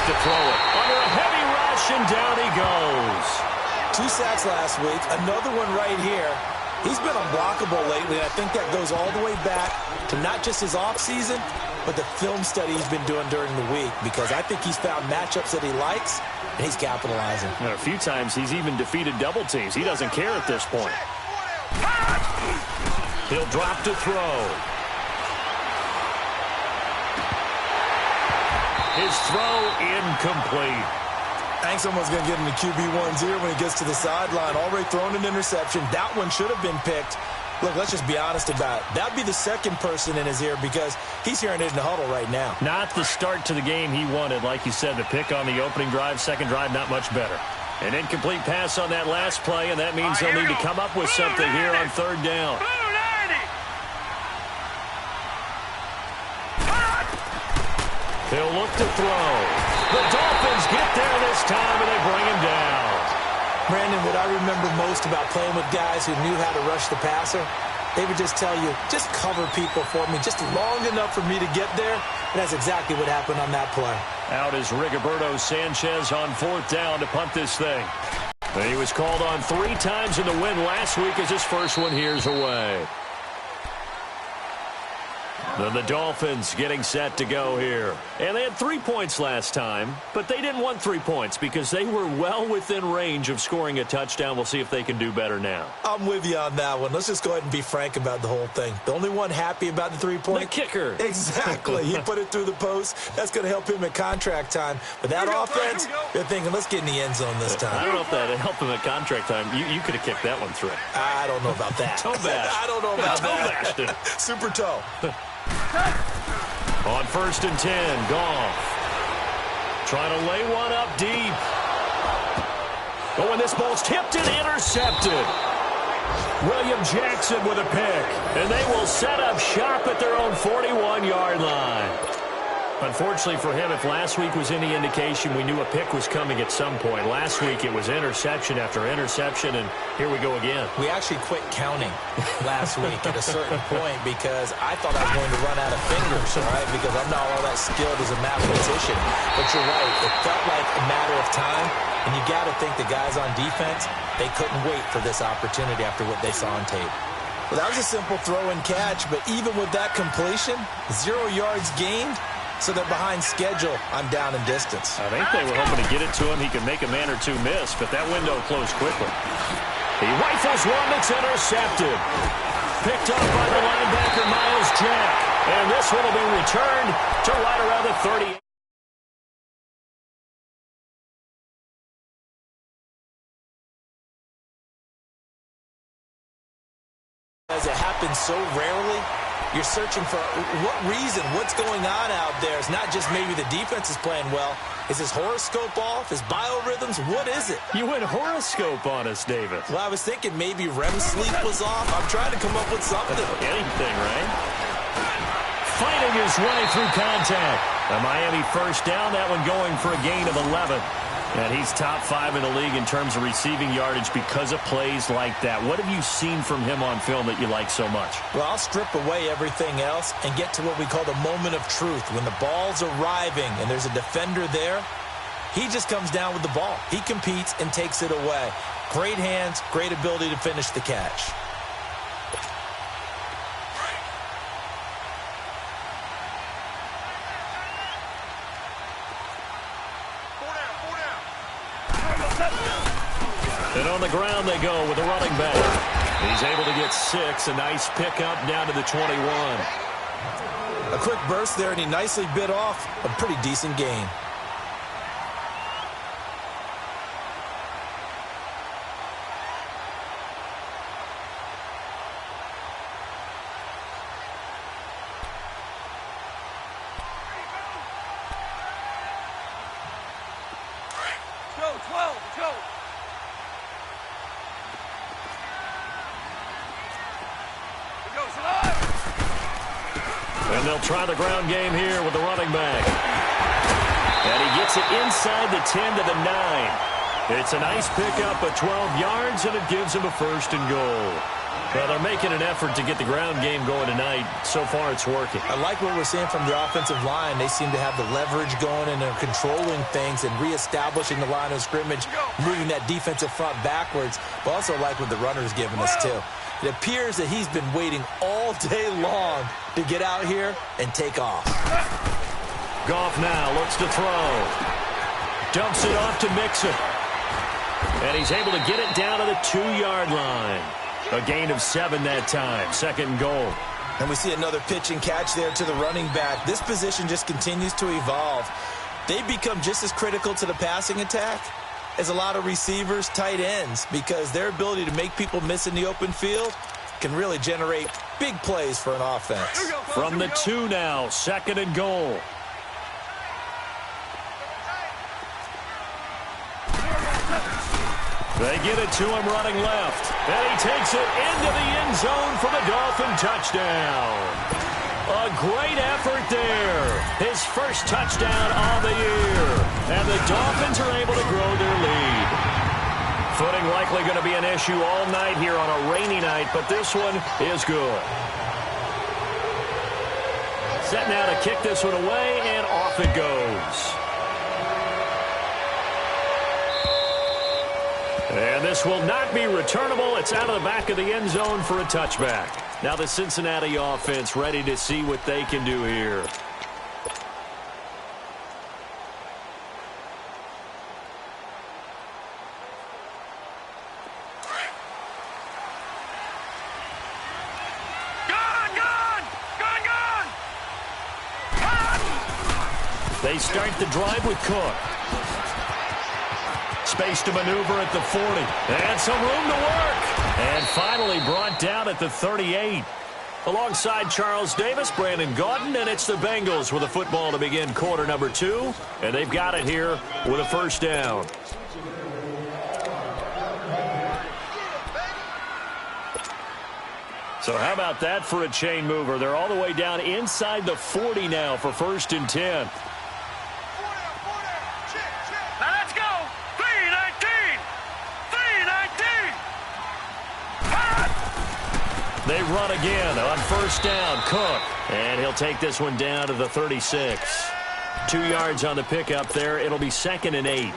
to throw it. Under a heavy rush, and down he goes. 2 sacks last week, another one right here. He's been unblockable lately, and I think that goes all the way back to not just his offseason, but the film study he's been doing during the week, because I think he's found matchups that he likes, and he's capitalizing. And a few times he's even defeated double teams. He doesn't care at this point. He'll drop to throw. His throw incomplete. I think someone's going to get in the QB1's ear when he gets to the sideline. Already thrown an interception. That one should have been picked. Look, let's just be honest about it. That would be the second person in his ear because he's hearing it in the huddle right now. Not the start to the game he wanted. Like you said, the pick on the opening drive, second drive, not much better. An incomplete pass on that last play, and that means they'll need to come up with something here on third down. He'll look to throw. The Dolphins get there this time, and they bring him down. Brandon, what I remember most about playing with guys who knew how to rush the passer, they would just tell you, just cover people for me, just long enough for me to get there. And that's exactly what happened on that play. Out is Rigoberto Sanchez on fourth down to punt this thing. And he was called on 3 times in the win last week as his first one here's away. Then the Dolphins getting set to go here. And they had 3 points last time, but they didn't want 3 points because they were well within range of scoring a touchdown. We'll see if they can do better now. I'm with you on that one. Let's just go ahead and be frank about the whole thing. The only one happy about the 3-point? The kicker. Exactly. He put it through the post. That's going to help him at contract time. But that offense, they're thinking, let's get in the end zone this time. I don't know if that helped him at contract time. You could have kicked that one through. I don't know about that. Toe bash. I don't know about that. Toe Super toe. On 1st and 10, Goff trying to lay one up deep. Oh, and this ball's tipped and intercepted. William Jackson with a pick, and they will set up shop at their own 41-yard line. Unfortunately for him, if last week was any indication, we knew a pick was coming at some point. Last week it was interception after interception, and here we go again. We actually quit counting last week at a certain point because I thought I was going to run out of fingers, all right, because I'm not all that skilled as a mathematician. But you're right, it felt like a matter of time, and you got to think the guys on defense, they couldn't wait for this opportunity after what they saw on tape. Well, that was a simple throw and catch, but even with that completion, 0 yards gained. So they're behind schedule. I'm down in distance. I think they were hoping to get it to him. He could make a man or two miss, but that window closed quickly. He rifles one that's intercepted. Picked up by the linebacker, Miles Jack. And this one will be returned to right around the 30. As it happens so rarely, you're searching for what reason, what's going on out there. It's not just maybe the defense is playing well. Is his horoscope off? His biorhythms? What is it? You went horoscope on us, David. Well, I was thinking maybe REM sleep was off. I'm trying to come up with something. Anything, right? Fighting his way through contact. A Miami first down, that one going for a gain of 11. And he's top 5 in the league in terms of receiving yardage because of plays like that. What have you seen from him on film that you like so much? Well, I'll strip away everything else and get to what we call the moment of truth. When the ball's arriving and there's a defender there, he just comes down with the ball. He competes and takes it away. Great hands, great ability to finish the catch. And on the ground they go with the running back. He's able to get 6. A nice pickup down to the 21. A quick burst there, and he nicely bit off a pretty decent gain. And they'll try the ground game here with the running back. And he gets it inside the 10 to the 9. It's a nice pickup of 12 yards, and it gives him a 1st and goal. Well, they're making an effort to get the ground game going tonight. So far, it's working. I like what we're seeing from the offensive line. They seem to have the leverage going, and they're controlling things and reestablishing the line of scrimmage, moving that defensive front backwards. But also like what the runner's giving us, too. It appears that he's been waiting all day long to get out here and take off. Goff now looks to throw. Dumps it off to Mixon. And he's able to get it down to the 2-yard line. A gain of 7 that time. 2nd and goal. And we see another pitch and catch there to the running back. This position just continues to evolve. They become just as critical to the passing attack as a lot of receivers, tight ends, because their ability to make people miss in the open field can really generate big plays for an offense. From the 2 now, 2nd and goal. They get it to him running left. And he takes it into the end zone for the Dolphin touchdown. A great effort there. His first touchdown on the year. And the Dolphins are able to grow their lead. Footing likely going to be an issue all night here on a rainy night, but this one is good. Set now to kick this one away, and off it goes. And this will not be returnable. It's out of the back of the end zone for a touchback. Now the Cincinnati offense ready to see what they can do here. They start the drive with Cook. Space to maneuver at the 40. And some room to work. And finally brought down at the 38. Alongside Charles Davis, Brandon Gaudin, and it's the Bengals with a football to begin quarter number 2. And they've got it here with a first down. So how about that for a chain mover? They're all the way down inside the 40 now for 1st and 10. They run again on 1st down. Cook. And he'll take this one down to the 36. 2 yards on the pickup there. It'll be 2nd and 8.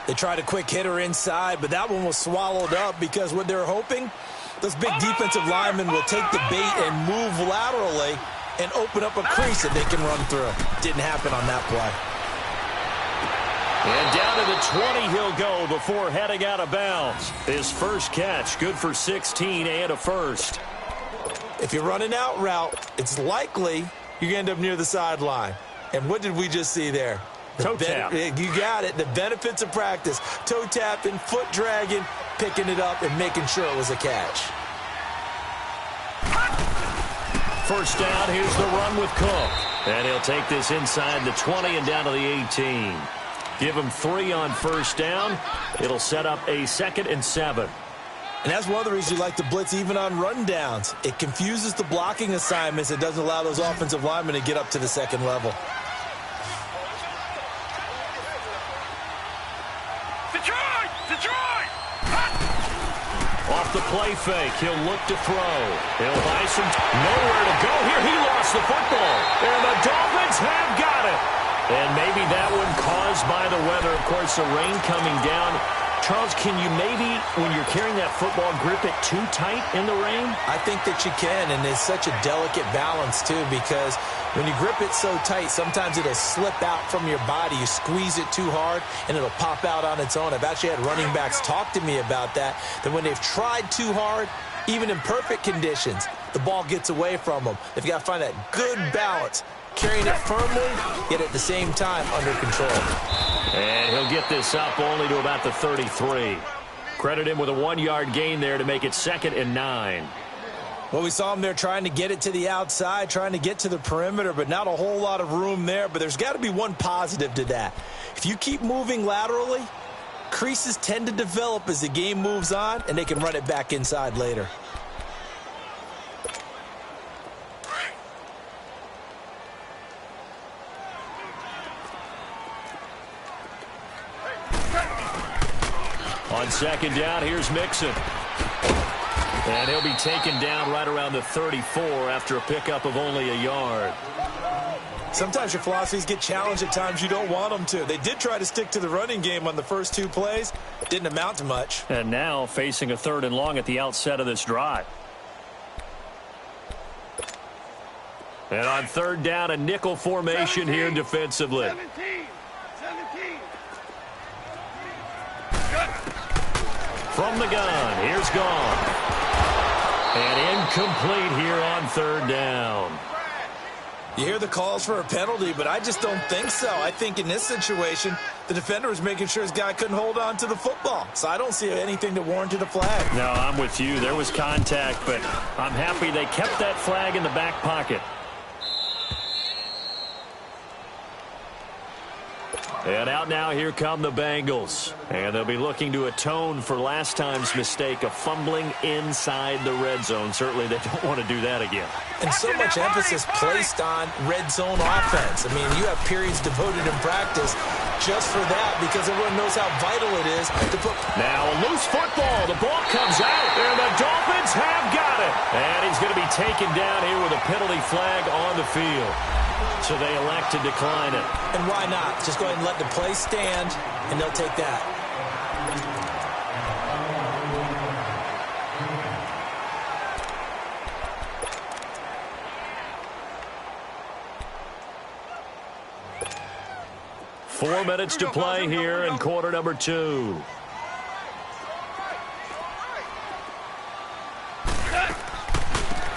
They tried a quick hitter inside, but that one was swallowed up because what they're hoping, those big defensive linemen will take the bait and move laterally and open up a crease that they can run through. Didn't happen on that play. And down to the 20 he'll go before heading out of bounds. His first catch, good for 16 and a first. If you're running out route, it's likely you're going to end up near the sideline. And what did we just see there? Toe tap. You got it. The benefits of practice. Toe tapping, foot dragging, picking it up, and making sure it was a catch. First down, here's the run with Cook. And he'll take this inside the 20 and down to the 18. Give him 3 on 1st down. It'll set up a 2nd and 7. And that's one of the reasons you like to blitz even on rundowns. It confuses the blocking assignments. It doesn't allow those offensive linemen to get up to the 2nd level. Detroit! Off the play fake, he'll look to throw. He'll buy some nowhere to go here. He lost the football. And the Dolphins have got it. And maybe that one caused by the weather. Of course, the rain coming down. Charles, can you maybe, when you're carrying that football, grip it too tight in the rain? I think that you can, and it's such a delicate balance, too, because when you grip it so tight, sometimes it'll slip out from your body. You squeeze it too hard, and it'll pop out on its own. I've actually had running backs talk to me about that when they've tried too hard, even in perfect conditions, the ball gets away from them. They've got to find that good balance, carrying it firmly, yet at the same time under control. And he'll get this up only to about the 33. Credit him with a 1-yard gain there to make it 2nd and 9. Well, we saw him there trying to get it to the outside, trying to get to the perimeter, but not a whole lot of room there. But there's got to be one positive to that. If you keep moving laterally, creases tend to develop as the game moves on, and they can run it back inside later. On 2nd down, here's Mixon. And he'll be taken down right around the 34 after a pickup of only a yard. Sometimes your philosophies get challenged at times you don't want them to. They did try to stick to the running game on the first 2 plays. Didn't amount to much. And now facing a 3rd and long at the outset of this drive. And on 3rd down, a nickel formation here defensively. 17. From the gun, here's gone. And incomplete here on 3rd down. You hear the calls for a penalty, but I just don't think so. I think in this situation, the defender was making sure his guy couldn't hold on to the football. So I don't see anything that warranted a flag. No, I'm with you. There was contact, but I'm happy they kept that flag in the back pocket. And out now, here come the Bengals. And they'll be looking to atone for last time's mistake of fumbling inside the red zone. Certainly they don't want to do that again. And so much emphasis placed on red zone offense. I mean, you have periods devoted in practice just for that because everyone knows how vital it is to put. Now a loose football. The ball comes out, and the Dolphins have got it. And he's going to be taken down here with a penalty flag on the field. So they elect to decline it. And why not? Just go ahead and let the play stand, and they'll take that. Four minutes to play here in quarter number 2.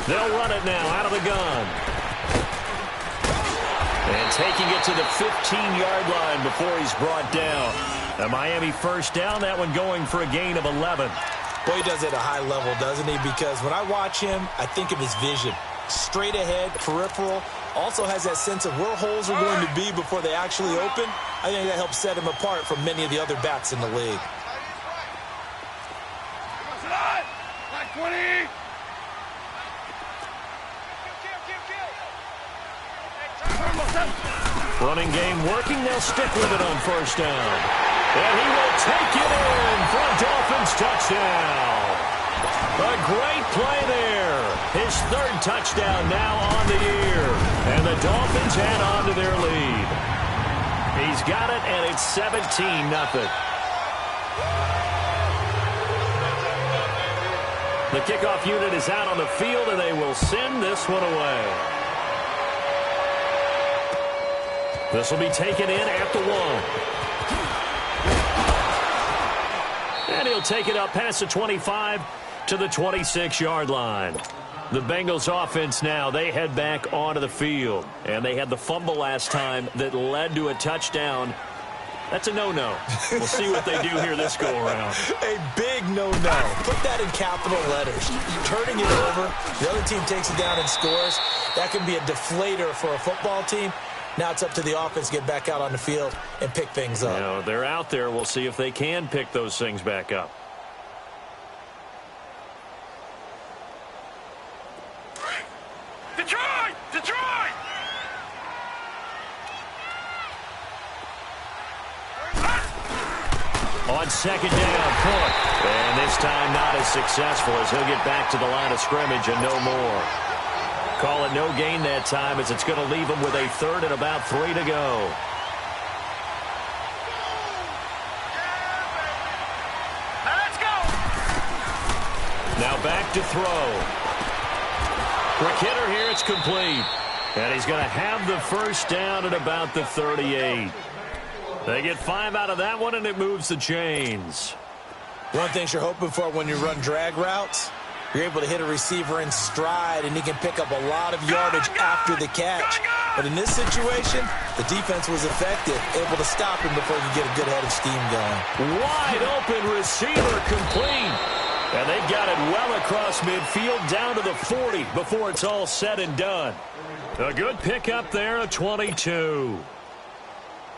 They'll run it now out of the gun. And taking it to the 15-yard line before he's brought down. A Miami first down, that one going for a gain of 11. Boy, he does it at a high level, doesn't he? Because when I watch him, I think of his vision. Straight ahead, peripheral. Also has that sense of where holes are going to be before they actually open. I think that helps set him apart from many of the other backs in the league. Like 20. Running game working. They'll stick with it on first down. And he will take it in for a Dolphins touchdown. A great play there. His 3rd touchdown now on the year. And the Dolphins head on to their lead. He's got it, and it's 17-0. The kickoff unit is out on the field, and they will send this one away. This will be taken in at the 1. And he'll take it up past the 25 to the 26-yard line. The Bengals offense now, they head back onto the field. And they had the fumble last time that led to a touchdown. That's a no-no. We'll see what they do here this go-around. A big no-no. Put that in capital letters. Turning it over, the other team takes it down and scores. That can be a deflator for a football team. Now it's up to the offense to get back out on the field and pick things up. You know, they're out there. We'll see if they can pick those things back up. Detroit! Detroit! On second down, Cook. And this time not as successful as he'll get back to the line of scrimmage and no more. Call it no gain that time as it's going to leave him with a 3rd and about 3 to go. Let's go! Now back to throw. Quick hitter here, it's complete. And he's going to have the first down at about the 38. They get 5 out of that one, and it moves the chains. One thing you're hoping for when you run drag routes, you're able to hit a receiver in stride, and he can pick up a lot of yardage after the catch. But in this situation, the defense was effective, able to stop him before he could get a good head of steam going. Wide open receiver complete. And they got it well across midfield down to the 40 before it's all said and done. A good pickup there, a 22.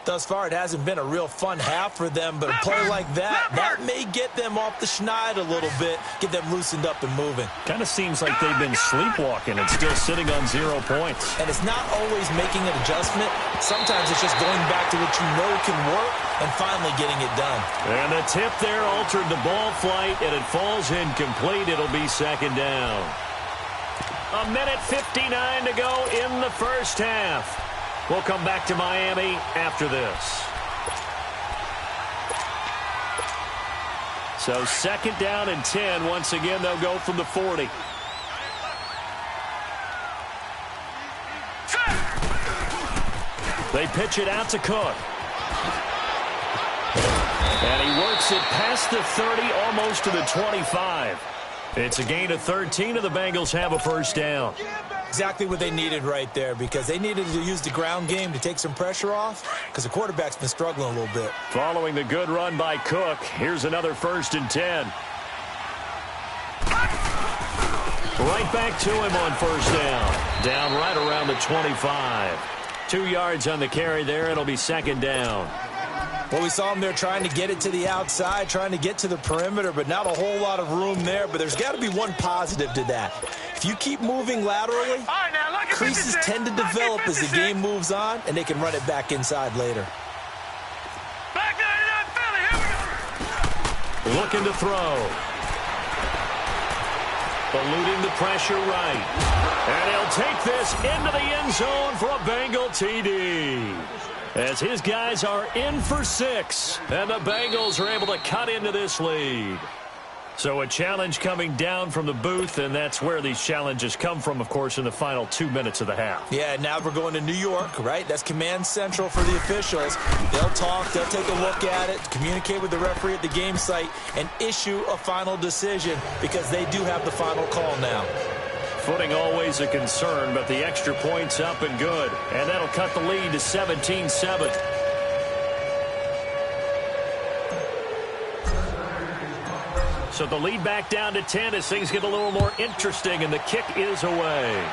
Thus far, it hasn't been a real fun half for them, but a play like that may get them off the schneid a little bit, get them loosened up and moving. Kind of seems like they've been sleepwalking and still sitting on 0 points. And it's not always making an adjustment. Sometimes it's just going back to what you know can work and finally getting it done. And the tip there altered the ball flight, and it falls incomplete. It'll be second down. 1:59 to go in the first half. We'll come back to Miami after this. So second down and 10. Once again, they'll go from the 40. They pitch it out to Cook. And he works it past the 30, almost to the 25. It's a gain of 13, and the Bengals have a first down. Exactly what they needed right there, because they needed to use the ground game to take some pressure off, because the quarterback's been struggling a little bit. Following the good run by Cook, here's another 1st and 10. Right back to him on first down. Down right around the 25. 2 yards on the carry there. It'll be second down. Well, we saw him there trying to get it to the outside, trying to get to the perimeter, but not a whole lot of room there. But there's got to be one positive to that. If you keep moving laterally, creases tend to develop as the game moves on, and they can run it back inside later. Looking to throw. Eluding the pressure right. And he'll take this into the end zone for a Bengal TD. As his guys are in for 6, and the Bengals are able to cut into this lead. So a challenge coming down from the booth, and that's where these challenges come from, of course, in the final 2 minutes of the half. Yeah, now we're going to New York, right? That's command central for the officials. They'll talk, they'll take a look at it, communicate with the referee at the game site, and issue a final decision, because they do have the final call now. Footing always a concern, but the extra point's up and good. And that'll cut the lead to 17-7. So the lead back down to 10 as things get a little more interesting, and the kick is away.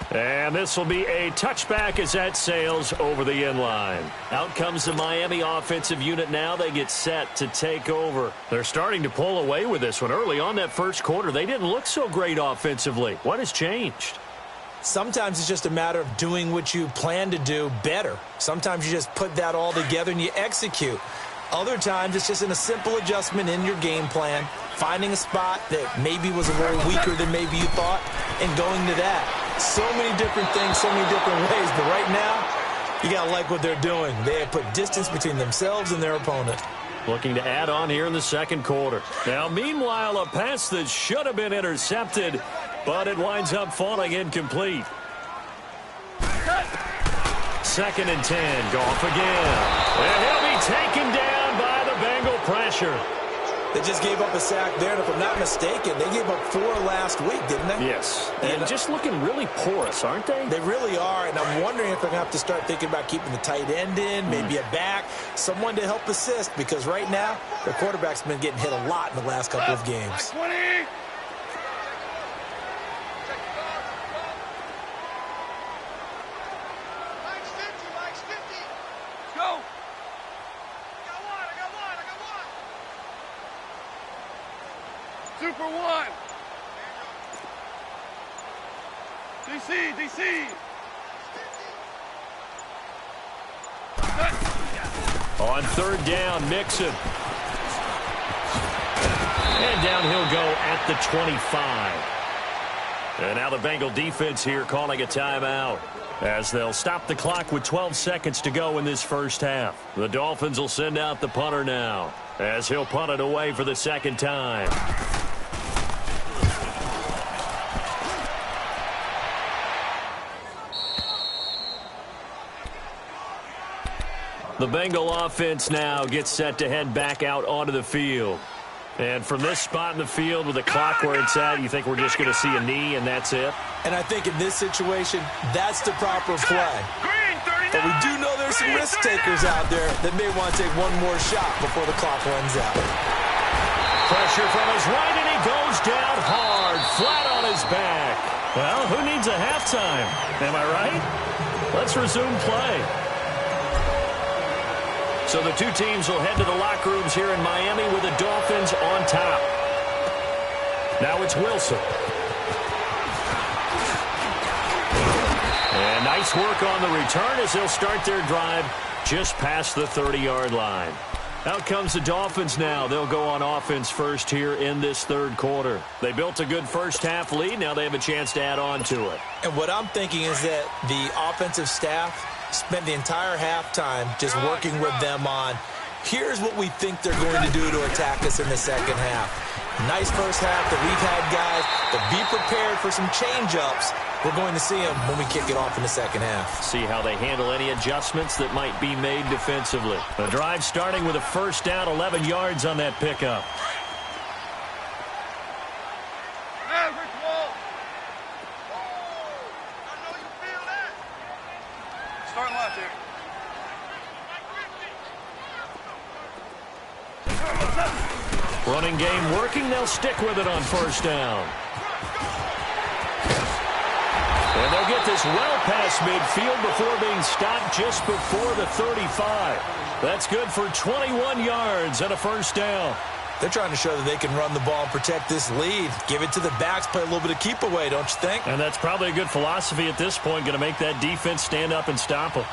And this will be a touchback as that sails over the end line. Out comes the Miami offensive unit now. They get set to take over. They're starting to pull away with this one. Early on that first quarter, they didn't look so great offensively. What has changed? Sometimes it's just a matter of doing what you plan to do better. Sometimes you just put that all together and you execute. Other times it's just in a simple adjustment in your game plan, finding a spot that maybe was a little weaker than maybe you thought, and going to that. So many different things, so many different ways, but right now, you got to like what they're doing. They have put distance between themselves and their opponent. Looking to add on here in the second quarter. Now, meanwhile, a pass that should have been intercepted, but it winds up falling incomplete. 2nd and 10, Goff again. And he'll be taken down by the Bengal pressure. They just gave up a sack there, and if I'm not mistaken, they gave up 4 last week, didn't they? Yes, and just looking really porous, aren't they? They really are, and I'm wondering if they're going to have to start thinking about keeping the tight end in, maybe a back, someone to help assist, because right now, their quarterback's been getting hit a lot in the last couple of games. 20. Go. Super 1. DC. On 3rd down, Mixon. And down he'll go at the 25. And now the Bengal defense here calling a timeout, as they'll stop the clock with 12 seconds to go in this first half. The Dolphins will send out the punter now, as he'll punt it away for the second time. The Bengal offense now gets set to head back out onto the field. And from this spot in the field with the clock where it's at, you think we're just going to see a knee and that's it? And I think in this situation, that's the proper play. But we do know there's some risk takers out there that may want to take one more shot before the clock runs out. Pressure from his right, and he goes down hard, flat on his back. Well, who needs a halftime? Am I right? Let's resume play. So the two teams will head to the locker rooms here in Miami with the Dolphins on top. Now it's Wilson. And nice work on the return as they'll start their drive just past the 30-yard line. Out comes the Dolphins now. They'll go on offense first here in this third quarter. They built a good first-half lead. Now they have a chance to add on to it. And what I'm thinking is that the offensive staff spent the entire halftime just working with them on, here's what we think they're going to do to attack us in the second half. Nice first half that we've had, guys, but be prepared for some change-ups. We're going to see them when we kick it off in the second half. See how they handle any adjustments that might be made defensively. The drive starting with a first down, 11 yards on that pickup. Maverick wall. I know you feel that. Start left here. Running game working. They'll stick with it on first down. And they'll get this well past midfield before being stopped just before the 35. That's good for 21 yards and a first down. They're trying to show that they can run the ball and protect this lead. Give it to the backs, play a little bit of keep away, don't you think? And that's probably a good philosophy at this point, going to make that defense stand up and stop them.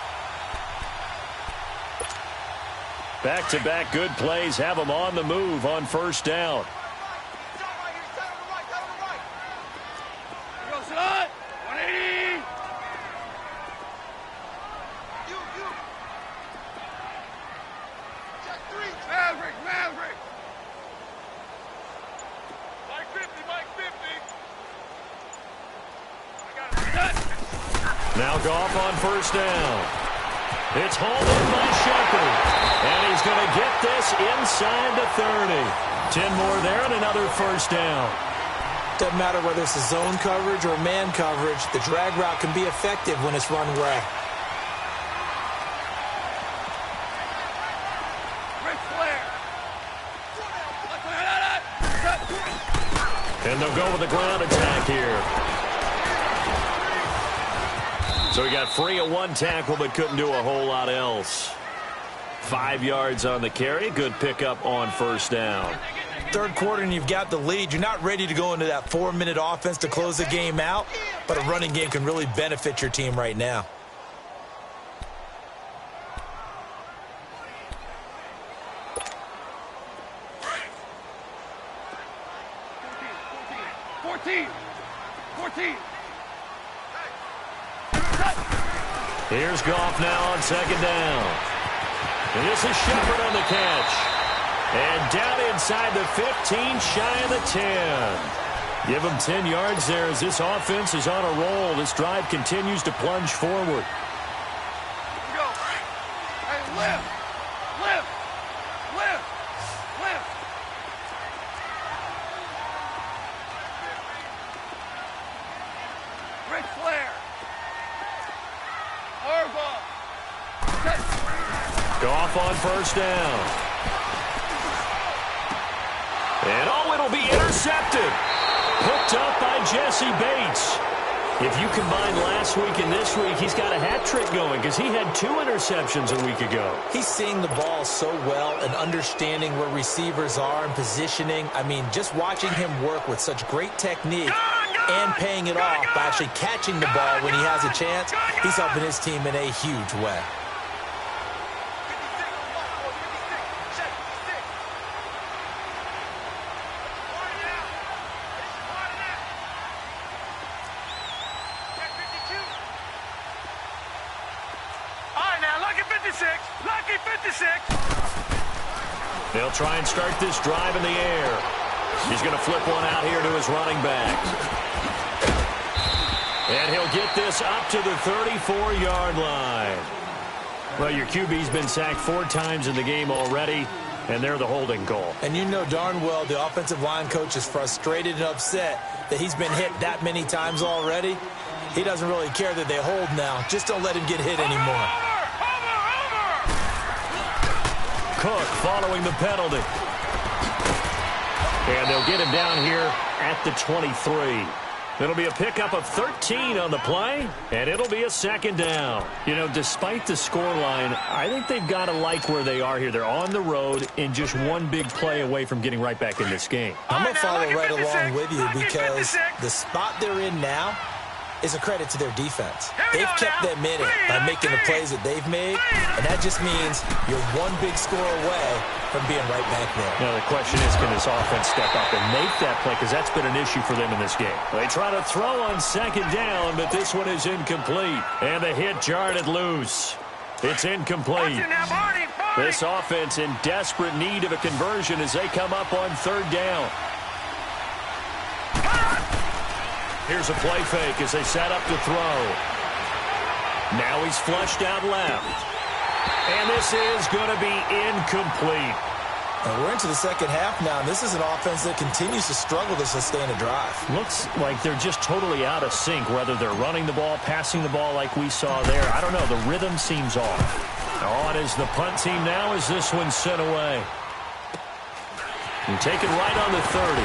Back-to-back good plays have them on the move on first down. Go, son. 180. Check 3. Maverick. Mike 50. I got it. Now Goff on first down. It's hauled in by Shepard. And he's going to get this inside the 30. 10 more there and another first down. Doesn't matter whether it's a zone coverage or man coverage, the drag route can be effective when it's run well. Ric Flair. And they'll go with the ground attack here. So he got free of one tackle but couldn't do a whole lot else. 5 yards on the carry. Good pickup on first down. Third quarter and you've got the lead. You're not ready to go into that 4-minute offense to close the game out, but a running game can really benefit your team right now. Here's Goff now on second down. And this is Shepard on the catch. And down inside the 15, shy of the 10. Give him 10 yards there as this offense is on a roll. This drive continues to plunge forward. Go. Hey, lift. Ric Flair. Harbaugh. Goff on first down. And it'll be intercepted. Hooked up by Jesse Bates. If you combine last week and this week, he's got a hat trick going because he had 2 interceptions a week ago. He's seeing the ball so well and understanding where receivers are and positioning. I mean, just watching him work with such great technique and paying it off by actually catching the ball when he has a chance, he's helping his team in a huge way. They'll try and start this drive in the air. He's going to flip one out here to his running back. And he'll get this up to the 34-yard line. Well, your QB's been sacked 4 times in the game already, and they're the holding call. And you know darn well the offensive line coach is frustrated and upset that he's been hit that many times already. He doesn't really care that they hold now. Just don't let him get hit anymore. Cook following the penalty. And they'll get him down here at the 23. It'll be a pickup of 13 on the play, and it'll be a second down. You know, despite the scoreline, I think they've got to like where they are here. They're on the road and just one big play away from getting right back in this game. I'm going to follow right along with you because the spot they're in now is a credit to their defense. They've kept them in it by making the plays that they've made, and that just means you're one big score away from being right back there. Now, the question is, can this offense step up and make that play? Because that's been an issue for them in this game. They try to throw on second down, but this one is incomplete. And the hit jarred it loose. It's incomplete. This offense in desperate need of a conversion as they come up on third down. Here's a play fake as they set up to throw. Now he's flushed out left. And this is going to be incomplete. And we're into the second half now, and this is an offense that continues to struggle to sustain a drive. Looks like they're just totally out of sync, whether they're running the ball, passing the ball like we saw there. I don't know. The rhythm seems off. On is the punt team now as this one's sent away. And taken right on the 30.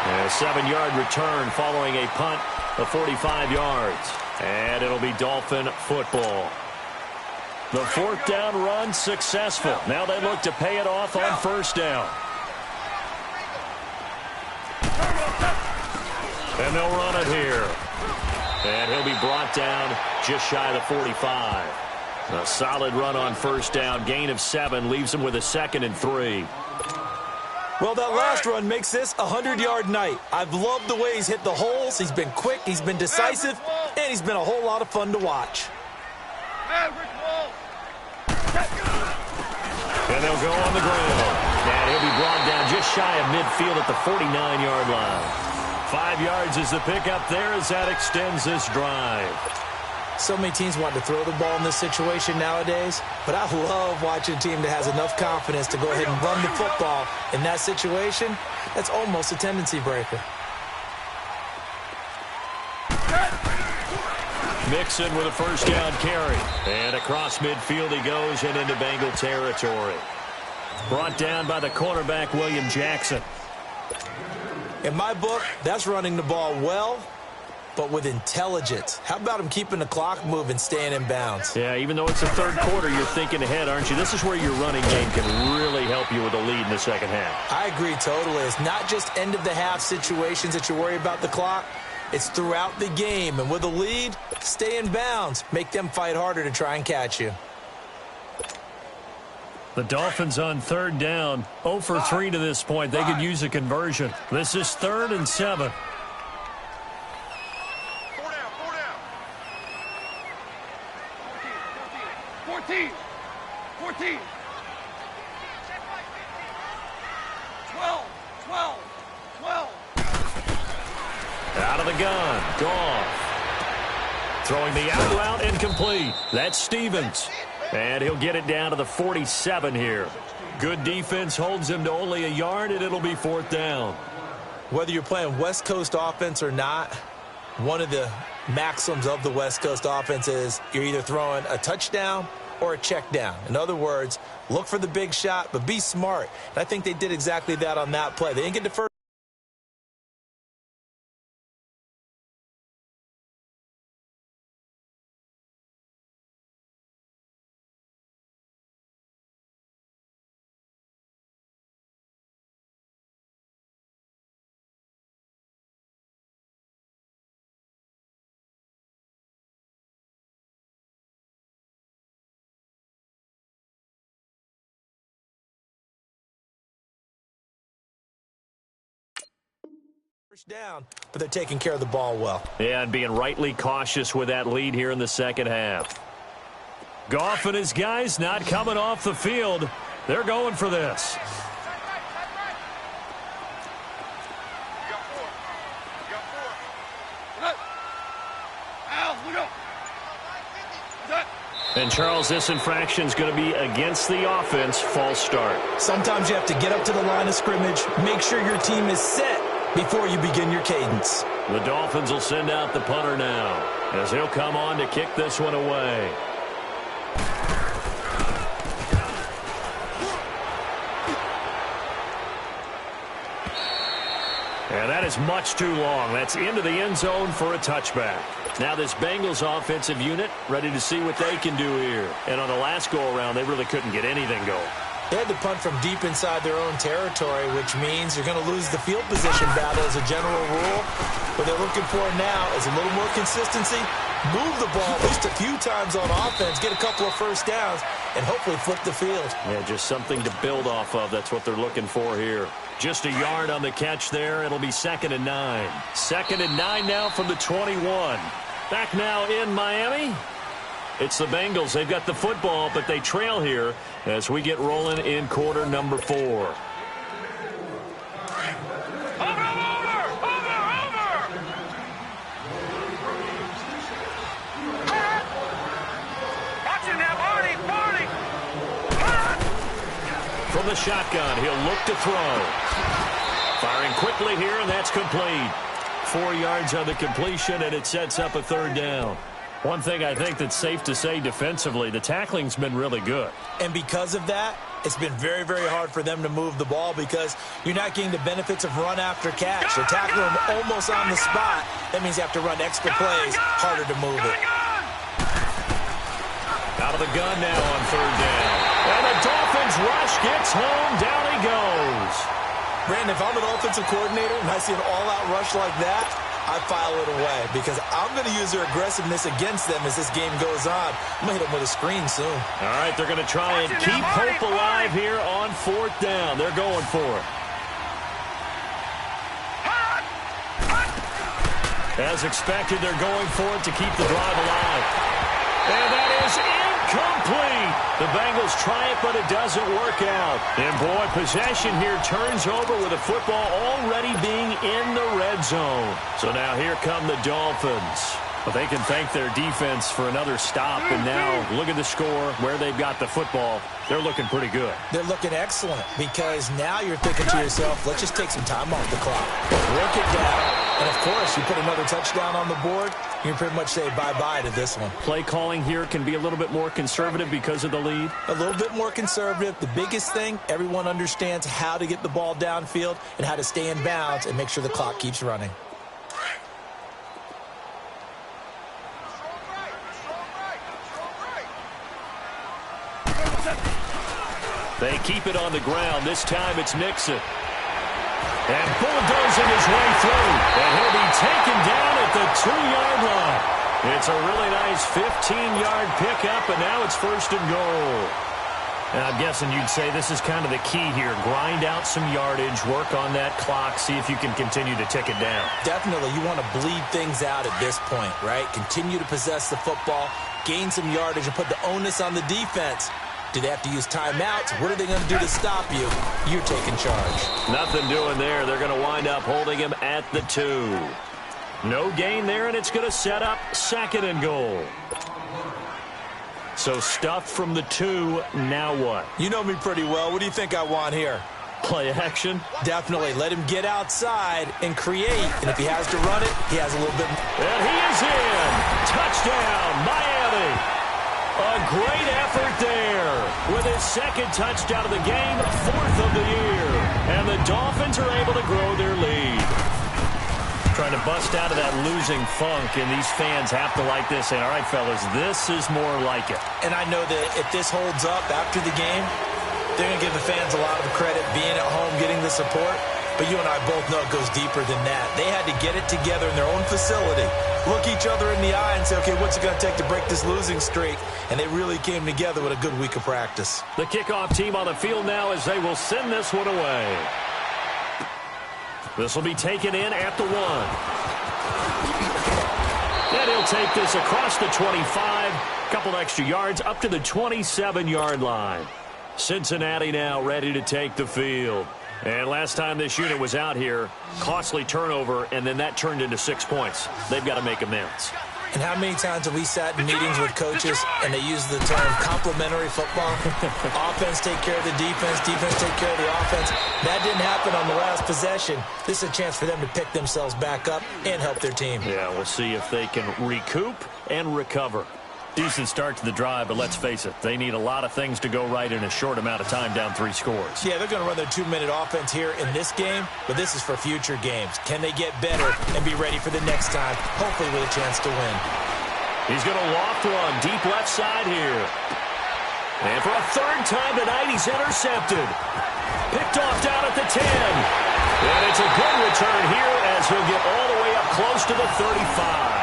And a 7-yard return following a punt of 45 yards. And it'll be Dolphin football. The fourth down run successful. Now they look to pay it off on first down. And they'll run it here. And he'll be brought down just shy of the 45. A solid run on first down. Gain of 7 leaves him with a 2nd and 3. Well, that last run makes this a 100-yard night. I've loved the way he's hit the holes. He's been quick, he's been decisive, and he's been a whole lot of fun to watch. And they'll go on the ground. And he'll be brought down just shy of midfield at the 49-yard line. 5 yards is the pickup there as that extends this drive. So many teams want to throw the ball in this situation nowadays, but I love watching a team that has enough confidence to go ahead and run the football in that situation. That's almost a tendency breaker. Mixon with a first down carry. And across midfield he goes and into Bengal territory. Brought down by the cornerback, William Jackson. In my book, that's running the ball well, but with intelligence. How about him keeping the clock moving, staying in bounds? Yeah, even though it's the third quarter, you're thinking ahead, aren't you? This is where your running game can really help you with a lead in the second half. I agree totally. It's not just end-of-the-half situations that you worry about the clock. It's throughout the game. And with a lead, stay in bounds. Make them fight harder to try and catch you. The Dolphins on third down. 0 for 3 to this point. They could use a conversion. This is 3rd and 7. 14. 12. Out of the gun. Goff. Throwing the out route incomplete. That's Stevens. And he'll get it down to the 47 here. Good defense holds him to only a yard, and it'll be 4th down. Whether you're playing West Coast offense or not, one of the maxims of the West Coast offense is you're either throwing a touchdown or a check down. In other words, look for the big shot, but be smart. And I think they did exactly that on that play. They didn't get the first. Down, but they're taking care of the ball well. Yeah, and being rightly cautious with that lead here in the second half. Goff and his guys not coming off the field. They're going for this. And, Charles, this infraction is going to be against the offense. False start. Sometimes you have to get up to the line of scrimmage, make sure your team is set before you begin your cadence. The Dolphins will send out the punter now as he'll come on to kick this one away. And that is much too long. That's into the end zone for a touchback. Now this Bengals offensive unit ready to see what they can do here. And on the last go-around, they really couldn't get anything going. They had to punt from deep inside their own territory, which means you're going to lose the field position battle as a general rule. What they're looking for now is a little more consistency, move the ball at least a few times on offense, get a couple of first downs, and hopefully flip the field. Yeah, just something to build off of. That's what they're looking for here. Just a yard on the catch there. It'll be 2nd and 9. 2nd and 9 now from the 21. Back now in Miami. It's the Bengals. They've got the football, but they trail here as we get rolling in quarter number 4. Over! Watch him now, Barney! From the shotgun, he'll look to throw. Firing quickly here, and that's complete. 4 yards on the completion, and it sets up a 3rd down. One thing I think that's safe to say defensively, the tackling's been really good. And because of that, it's been very, very hard for them to move the ball because you're not getting the benefits of run after catch. They're tackling them almost on the spot. That means you have to run extra plays, harder to move it. Out of the gun now on 3rd down. And the Dolphins rush gets home. Down he goes. Brandon, if I'm an offensive coordinator and I see an all-out rush like that, I file it away because I'm going to use their aggressiveness against them as this game goes on. I'm going to hit them with a screen soon. All right, they're going to try and keep hope alive here on 4th down. They're going for it. As expected, they're going for it to keep the drive alive. And that is incomplete. The Bengals try it, but it doesn't work out. And, boy, possession here turns over with the football already being in the red zone. So now here come the Dolphins. But they can thank their defense for another stop. And now look at the score, where they've got the football. They're looking pretty good. They're looking excellent because now you're thinking to yourself, let's just take some time off the clock. Work it down. And, of course, you put another touchdown on the board, you can pretty much say bye-bye to this one. Play calling here can be a little bit more conservative because of the lead. A little bit more conservative. The biggest thing, everyone understands how to get the ball downfield and how to stay in bounds and make sure the clock keeps running. They keep it on the ground. This time it's Mixon. And bulldozing his way through. And he'll be taken down at the 2-yard line. It's a really nice 15-yard pickup, and now it's 1st and goal. And I'm guessing you'd say this is kind of the key here. Grind out some yardage, work on that clock, see if you can continue to tick it down. Definitely. You want to bleed things out at this point, right? Continue to possess the football, gain some yardage, and put the onus on the defense. Do they have to use timeouts? What are they going to do to stop you? You're taking charge. Nothing doing there. They're going to wind up holding him at the 2. No gain there, and it's going to set up 2nd and goal. So stuff from the 2, now what? You know me pretty well. What do you think I want here? Play action? Definitely. Let him get outside and create. And if he has to run it, he has a little bit. And he is in. Touchdown, Miami. A great effort there with his 2nd touchdown of the game, 4th of the year. And the Dolphins are able to grow their lead. Trying to bust out of that losing funk, and these fans have to like this. And all right, fellas, this is more like it. And I know that if this holds up after the game, they're going to give the fans a lot of credit being at home, getting the support. But you and I both know it goes deeper than that. They had to get it together in their own facility, look each other in the eye and say, okay, what's it going to take to break this losing streak? And they really came together with a good week of practice. The kickoff team on the field now as they will send this one away. This will be taken in at the 1. And he'll take this across the 25. Couple extra yards up to the 27-yard line. Cincinnati now ready to take the field. And last time this unit was out here, costly turnover, and then that turned into 6 points. They've got to make amends. And how many times have we sat in meetings with coaches and they use the term complementary football? Offense take care of the defense, defense take care of the offense. That didn't happen on the last possession. This is a chance for them to pick themselves back up and help their team. Yeah, we'll see if they can recoup and recover. Decent start to the drive, but let's face it, they need a lot of things to go right in a short amount of time down 3 scores. Yeah, they're going to run their 2-minute offense here in this game, but this is for future games. Can they get better and be ready for the next time, hopefully with a chance to win? He's going to loft one deep left side here. And for a 3rd time tonight, he's intercepted. Picked off down at the 10. And it's a good return here as he'll get all the way up close to the 35.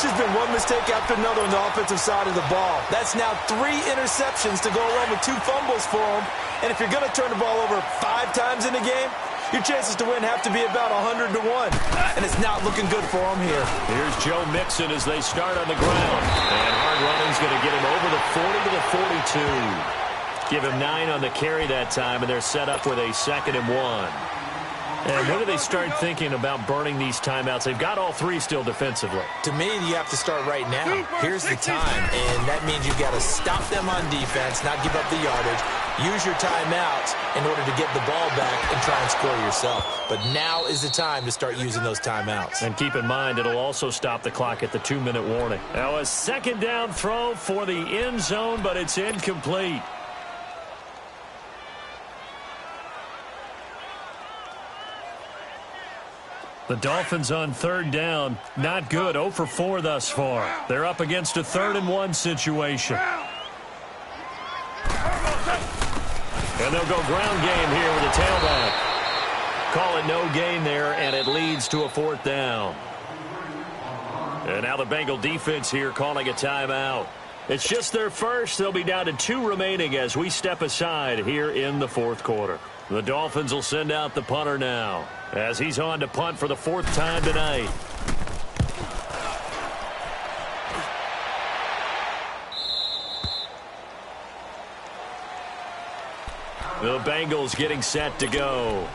There's been one mistake after another on the offensive side of the ball. That's now 3 interceptions to go along with 2 fumbles for him. And if you're going to turn the ball over 5 times in a game, your chances to win have to be about 100 to 1. And it's not looking good for him here. Here's Joe Mixon as they start on the ground. And hard running's going to get him over the 40 to the 42. Give him 9 on the carry that time, and they're set up with a 2nd and 1. And when do they start thinking about burning these timeouts? They've got all 3 still defensively. To me, you have to start right now. Here's the time, and that means you've got to stop them on defense, not give up the yardage, use your timeouts in order to get the ball back and try and score yourself. But now is the time to start using those timeouts. And keep in mind, it'll also stop the clock at the 2-minute warning. Now a 2nd down throw for the end zone, but it's incomplete. The Dolphins on 3rd down. Not good. 0 for 4 thus far. They're up against a 3rd and 1 situation. And they'll go ground game here with a tailback. Call it no gain there, and it leads to a 4th down. And now the Bengal defense here calling a timeout. It's just their first. They'll be down to 2 remaining as we step aside here in the 4th quarter. The Dolphins will send out the punter now as he's on to punt for the 4th time tonight. The Bengals getting set to go.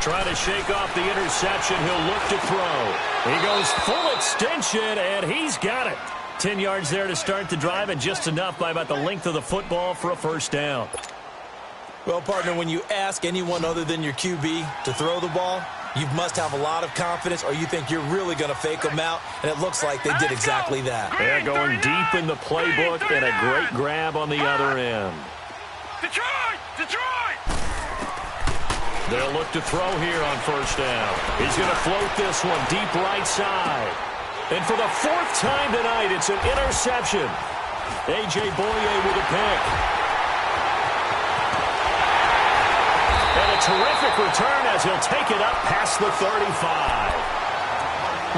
Trying to shake off the interception. He'll look to throw. He goes full extension, and he's got it. 10 yards there to start the drive, and just enough by about the length of the football for a 1st down. Well, partner, when you ask anyone other than your QB to throw the ball, you must have a lot of confidence, or you think you're really going to fake them out, and it looks like they did exactly that. They're going deep in the playbook, and a great grab on the other end. Detroit! Detroit! They'll look to throw here on 1st down. He's going to float this one deep right side. And for the 4th time tonight, it's an interception. A.J. Boye with a pick. And a terrific return as he'll take it up past the 35.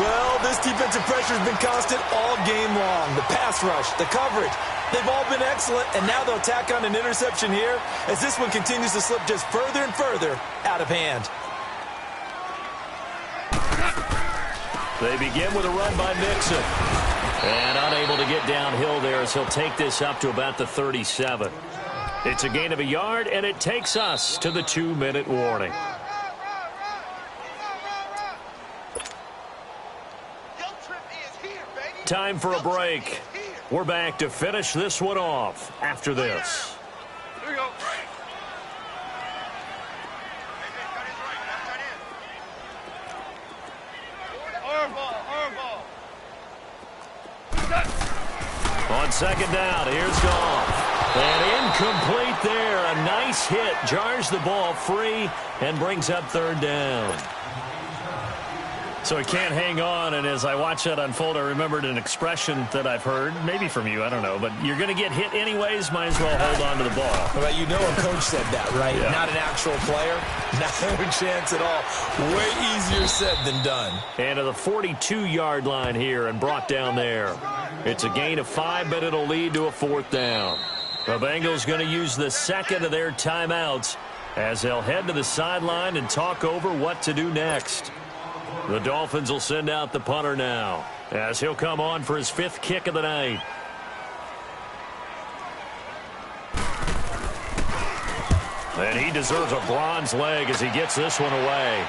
Well, this defensive pressure has been constant all game long. The pass rush, the coverage, they've all been excellent, and now they'll tack on an interception here as this one continues to slip just further and further out of hand. They begin with a run by Mixon. And unable to get downhill there as he'll take this up to about the 37. It's a gain of a yard, and it takes us to the 2-minute warning. Time for a break. We're back to finish this one off after this. Here we go. On 2nd down, here's Goff. And incomplete there. A nice hit. Jars the ball free and brings up 3rd down. So he can't hang on, and as I watch that unfold, I remembered an expression that I've heard, maybe from you, I don't know, but you're going to get hit anyways, might as well hold on to the ball. Well, you know a coach said that, right? Yeah. Not an actual player. No chance at all. Way easier said than done. And to the 42-yard line here and brought down there. It's a gain of 5, but it'll lead to a 4th down. The Bengals going to use the 2nd of their timeouts as they'll head to the sideline and talk over what to do next. The Dolphins will send out the punter now as he'll come on for his 5th kick of the night. And he deserves a bronze leg as he gets this one away.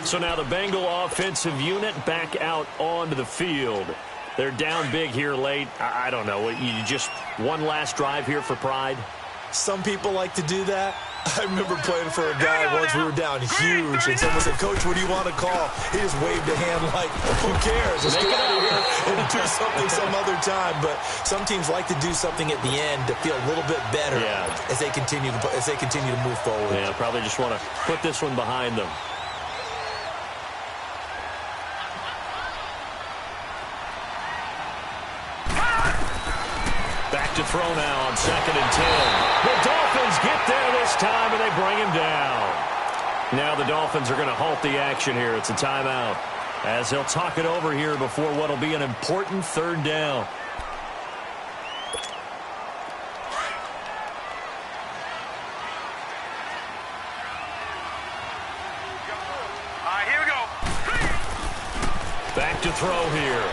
So now the Bengal offensive unit back out onto the field. They're down big here late. I don't know. You just one last drive here for pride? Some people like to do that. I remember playing for a guy once. We were down huge, and someone said, "Coach, what do you want to call?" He just waved a hand like, "Who cares? Let's get out of here and do something some other time." But some teams like to do something at the end to feel a little bit better as they continue to move forward. Yeah, probably just want to put this one behind them. Back to throw now on 2nd and 10. The Dolphins get there this time, and they bring him down. Now the Dolphins are going to halt the action here. It's a timeout as they'll talk it over here before what will be an important 3rd down. Here we go. Back to throw here.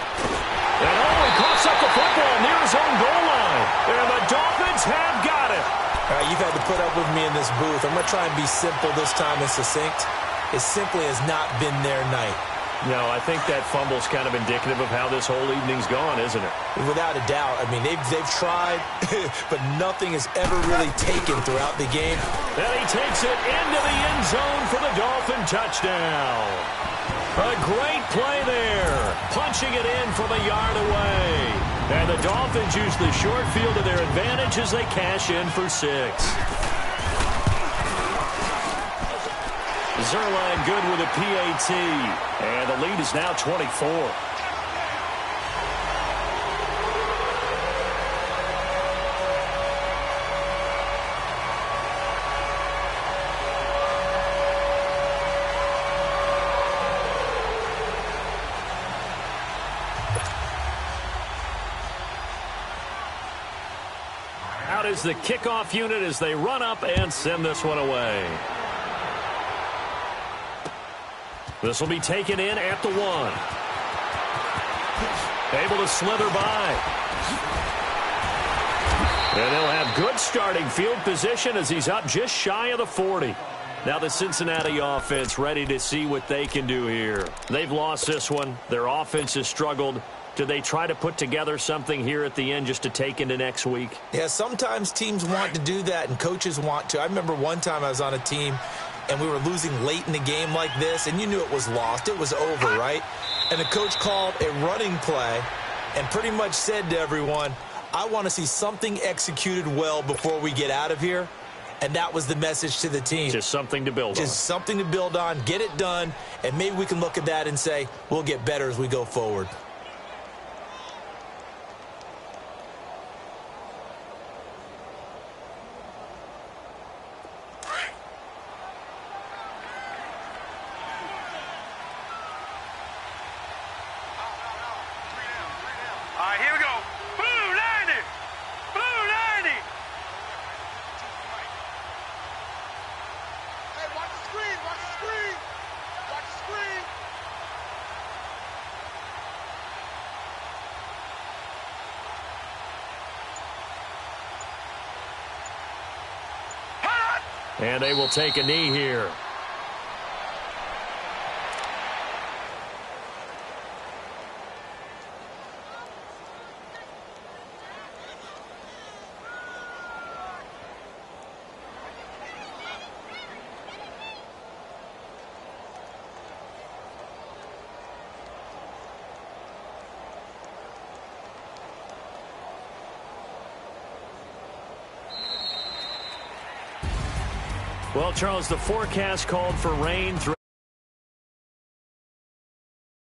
And he coughs up the football near his own goal line. And the Dolphins have got it. All right, you've had to put up with me in this booth. I'm going to try and be simple this time and succinct. It simply has not been their night. No, I think that fumble's kind of indicative of how this whole evening's gone, isn't it? Without a doubt. I mean, they've tried, but nothing has ever really taken throughout the game. And he takes it into the end zone for the Dolphin touchdown. A great play there, punching it in from a yard away. And the Dolphins use the short field to their advantage as they cash in for 6. Zerline good with a PAT. And the lead is now 24. Out is the kickoff unit as they run up and send this one away. This will be taken in at the 1. Able to slither by. And they'll have good starting field position as he's up just shy of the 40. Now the Cincinnati offense ready to see what they can do here. They've lost this one. Their offense has struggled. Do they try to put together something here at the end just to take into next week? Yeah, sometimes teams want to do that and coaches want to. I remember one time I was on a team and we were losing late in the game like this, and you knew it was lost. It was over, right? And the coach called a running play and pretty much said to everyone, I want to see something executed well before we get out of here. And that was the message to the team. Just something to build on. Just something to build on, get it done, and maybe we can look at that and say, we'll get better as we go forward. Here we go. Blue 90. Blue 90. Hey, watch the screen. Watch the screen. Watch the screen. And they will take a knee here. Well, Charles, the forecast called for rain throughout